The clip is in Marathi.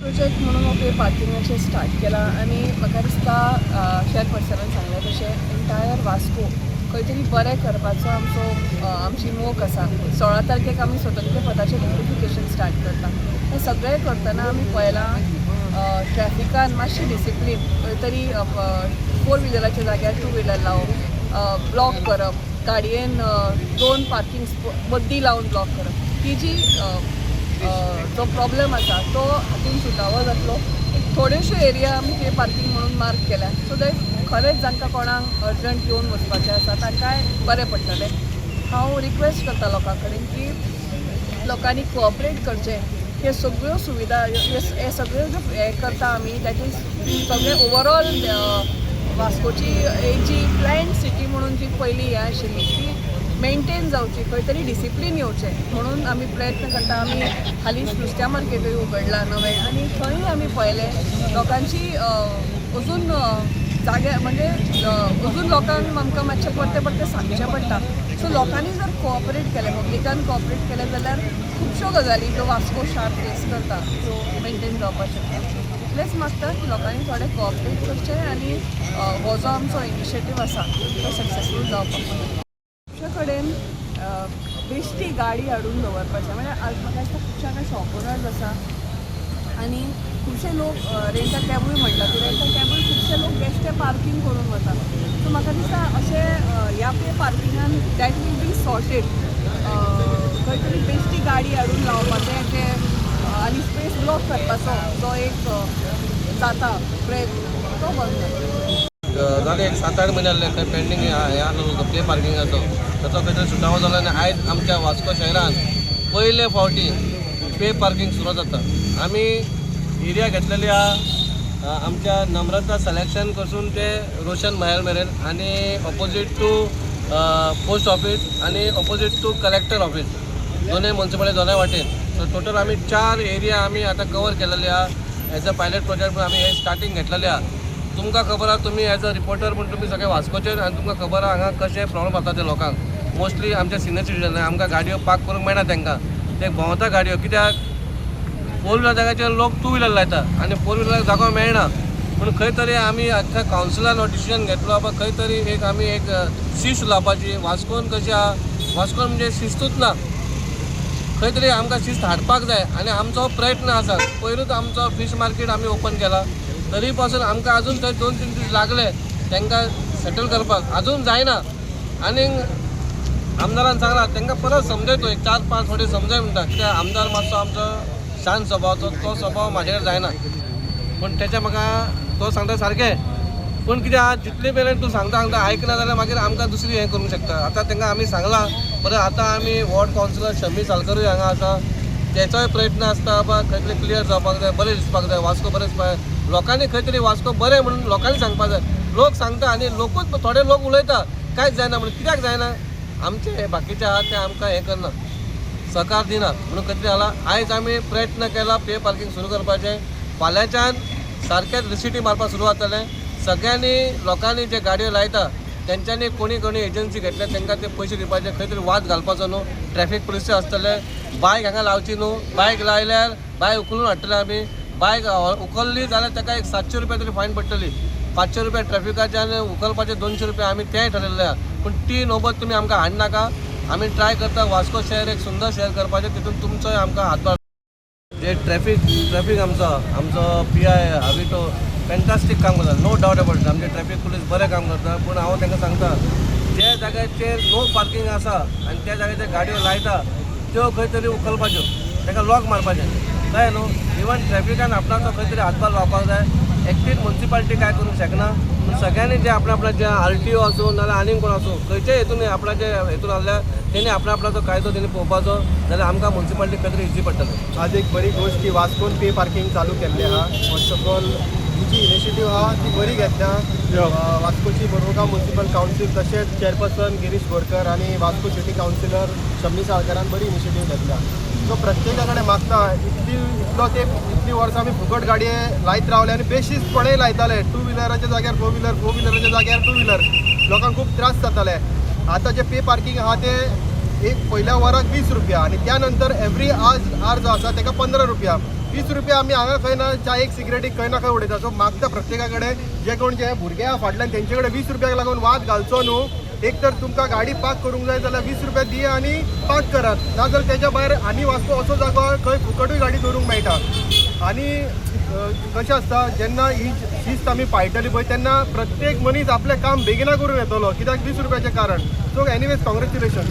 प्रोजेक्ट म्हणून हो पे पार्किंगाचेर स्टार्ट केला आनी म्हाका दिसता चेअरपर्सनान सांगलें तशें एंटायर वास्को खंय तरी बरें करपाचो आमची मोख आसा. 16 तारखेक आमी स्वतंत्र पदाचें नोटिफिकेशन स्टार्ट करता. हें सगळें करतना आमी पळयलां ट्रॅफिकान मातशी डिसिप्लीन खंय तरी 4 व्हिलराच्या जाग्यार 2 व्हिलर लावप, ब्लॉक करप, गाडयेन 2 पार्किंग मद्दी लावन ब्लॉक करप, ही जी जो प्रॉब्लेम आसा तो हातून सुटावो जातलो. थोड्योश्यो एरिया आमी पे पार्किंग म्हणून मार्क केल्या सो दॅट खरेंच जांकां कोणाक अर्जंट येवन वचपाचें आसा तांकांय बरें पडटलें. हांव रिक्वेस्ट करता लोकां कडेन की लोकांनी कोऑपरेट करचें. हे सगळ्यो सुविधा हे सगळ्यो ज्यो हें करता आमी दॅट इज सगळें ओवरऑल वास्कोची जी प्लॅन्ड सिटी म्हणून जी पयली हें आशिल्ली ती मेंटेन जावची, खंय तरी डिसिप्लीन येवचें म्हणून आमी प्रयत्न करता. आमी हालींच नुस्त्या मार्केटूय उगडलां नवें आनी थंय आमी पळयलें लोकांची अजून जाग्या म्हणजे अजून लोकांक आमकां मातशें परतें परतें सांगचें पडटा. सो लोकांनी जर कोऑपरेट केलें, पब्लिकान कोऑपरेट केलें जाल्यार खुबश्यो गजाली ज्यो वास्को शार फेस करता त्यो मेंटेन जावपाक शकता. इतलेंच मागता की लोकांनी थोडें कोऑपरेट करचें आनी हो जो आमचो इनिशिएटीव आसा तो सक्सेसफूल जावपाक. खुबशे कडेन बेश्टी गाडी हाडून दवरपाचें म्हणजे म्हाका दिसता खुबशे हांगा शॉप ओनर्स आसा आनी खुबशे लोक रेंटा कॅबूय म्हणटा ती रेंटा कॅबूय खुबशे लोक बेश्टे पार्किंग करून वता. सो म्हाका दिसता अशें ह्या पे पार्किंगान दॅट वील बी सॉर्टेड. खंय तरी बेश्टी गाडी हाडून लावपाचें तें आनी स्पेस ब्लॉक करपाचो जो एक जाता प्रयत्न तो बंद जाता. जाले एक 7-8 म्हयने जाले खंय पेंडींग हें आसलो पे पार्किंगाचो ताचो खंय तरी सुटावो जालो आनी आयज आमच्या वास्को शहरान पयले फावटी पे पार्किंग सुरू जाता. आमी एरिया घेतलेली आहा आमच्या नम्रता सिलेक्शन पासून ते रोशन महल मेरेन आनी ऑपोजीट टू पोस्ट ऑफिस आनी ऑपोजीट टू कलेक्टर ऑफिस दोनूय म्युनिसिपालिटी दोनूय वाटेन. सो टोटल आमी 4 एरिया आमी आतां कवर केलेले आहा एज अ पायलट प्रोजेक्ट म्हणून आमी हे स्टार्टींग घेतलेले आहा. तुमकां खबर आहा तुमी एज अ रिपोर्टर म्हणून तुमी सगळे वास्कोचे आनी तुमकां खबर आहा हांगा कशे प्रॉब्लेम जाता ते लोकांक. मोस्टली आमच्या सिनियर सिटीजन आमकां गाडयो पार्क करूंक मेळना तांकां ते भोंवता गाडयो कित्याक 4 व्हिलर जाग्याचेर लोक 2 व्हिलर लायता आनी 4 व्हिलर जागो मेळना. पूण खंय तरी आमी आख्या कावन्सिलान हो डिसिजन घेतलो बाबा खंय तरी एक शिस्त लावपाची. वास्कोन कशी आहा वास्कोन म्हणजे शिस्तूच ना, खंय तरी आमकां शिस्त हाडपाक जाय आनी आमचो प्रयत्न आसा. पयरूच आमचो फीश मार्केट आमी ओपन केला तरी पासून आमकां अजून थंय 2-3 दीस लागले तांकां सेटल करपाक अजून जायना. आनी आमदारान सांगला तांकां परत समजयतो एक 4-5 फावटी समजय म्हणटा कित्याक आमदार मातसो आमचो शांत स्वभावाचो तो स्वभाव म्हाजेर जायना. पूण तेचें म्हाका तो सांगता सारकें पूण कित्याक जितले मेरेन तूं सांगता आयकना जाल्यार मागीर आमकां दुसरी हें करूंक शकता. आतां तांकां आमी सांगलां परत आतां आमी वॉर्ड कावन्सिलर शमी सालकरूय हांगा आसा तेचोय प्रयत्न आसता बाबा खंय तरी क्लियर जावपाक जाय, बरें दिसपाक जाय, वास्को बरें दिसपाक जाय. लोकांनी खंय तरी वास्को बरें म्हणून लोकांनी सांगपाक जाय. लोक सांगता आनी लोकूच थोडे लोक उलयता कांयच जायना म्हणून. कित्याक जायना आमचे बाकीचे आहात ते आमकां हें करना सहकार दिना म्हणून खंय तरी जाला. आयज आमी प्रयत्न केला पे पार्किंग सुरू करपाचें. फाल्यांच्यान सारकेंच रिसिटी मारपाक सुरू जातलें. सगळ्यांनी लोकांनी जे गाडयो लायता तेंच्यांनी कोणी एजन्सी घेतल्या तांकां ते पयशे दिवपाचे, खंय तरी वाद घालपाचो न्हू. ट्रॅफीक पुलीस आसतले, बायक हांगा लावची न्हू. बायक लायल्यार बायक उखलून हाडटले आमी. बायक उखल्ली जाल्यार ताका एक 700 रुपया तरी फायन पडटली. 500 रुपया ट्रॅफिकाचे आनी उखलपाचे 200 रुपया आमी तेंय ठरयल्लें आहा. पूण ती नोबत तुमी आमकां हाडनाका. आमी ट्राय करता वास्को शहर एक सुंदर शहर करपाचें, तितून तुमचोय आमकां हातभार. जे ट्रॅफीक आमचो PI हाविटो फॅन्टास्टीक काम करता, नो डावट अबाउट इट. आमचे ट्रॅफीक पुलीस बरें काम करता. पूण हांव तांकां सांगता जे जाग्याचेर नो पार्किंग आसा आनी त्या जाग्याचेर गाडयो लायता त्यो खंय तरी उखलपाच्यो, ताका लॉक मारपाचें कळ्ळें न्हू. इवन ट्रॅफिकान आपणाचो खंय तरी हातभार लावपाक जाय. एकटीच म्युनिसिपालिटी काय करूंक शकना. पूण सगळ्यांनी जे आपल्या जे RTO आसूं नाल्यार आनीक कोण आसूं खंयच्याय हेतून आपणाचे हेतून आसल्यार तेणी आपणाचो कायदो तेणी पळोवपाचो जाल्यार आमकां म्युनिसिपालिटी खंय तरी इजी पडटलें. आज एक बरी गोष्ट की वास्कोन पे पार्किंग चालू केल्लें आहा. फर्स्ट ऑफ ऑल ही जी इनिशिएटीव आहा ती बरी घेतल्या. वास्कोची मुर्मुगांव म्युनिसिपल कावन्सील तशेंच चेअरपर्सन गिरीश बोरकर आनी वास्को सिटी कावन्सिलर शमी साळकरान बरी इनिशिएटीव घेतल्या. सो प्रत्येका कडेन मागता इतली वर्सां आमी फुकट गाडये लायत रावले आनी बेशिस्तपणे लायताले. 2 व्हिलराच्या जाग्यार 4 व्हिलर, 4 व्हिलराच्या जाग्यार 2 व्हिलर. लोकांक खूब त्रास जाताले. आतां जे पे पार्किंग आहा ते एक पयल्या वराक 20 रुपया आनी त्या नंतर एवरी आर जो आसा ताका 15 रुपया. 20 रुपया आमी हांगा खंय ना च्या एक सिगरेटीक खंय ना खंय उडयता. सो मागता प्रत्येका कडेन जे कोण जे भुरगे आहा फाटल्यान तेंचे कडेन 20 रुपयाक लागून वाद घालचो न्हू. एक तर तुमकां गाडी पार्क करूंक जाय जाल्यार 20 रुपया दिया आनी पार्क करात. नाजाल्यार तेच्या भायर आनी वास्को असो जागो आहा खंय फुकटूय गाडी दवरूंक मेळटा. आनी कशें आसता जेन्ना ही शिस्त आमी पाळटली पळय तेन्ना प्रत्येक मनीस आपलें काम बेगिना करून येतलो कित्याक 20 रुपयाचें कारण. So anyways congratulation.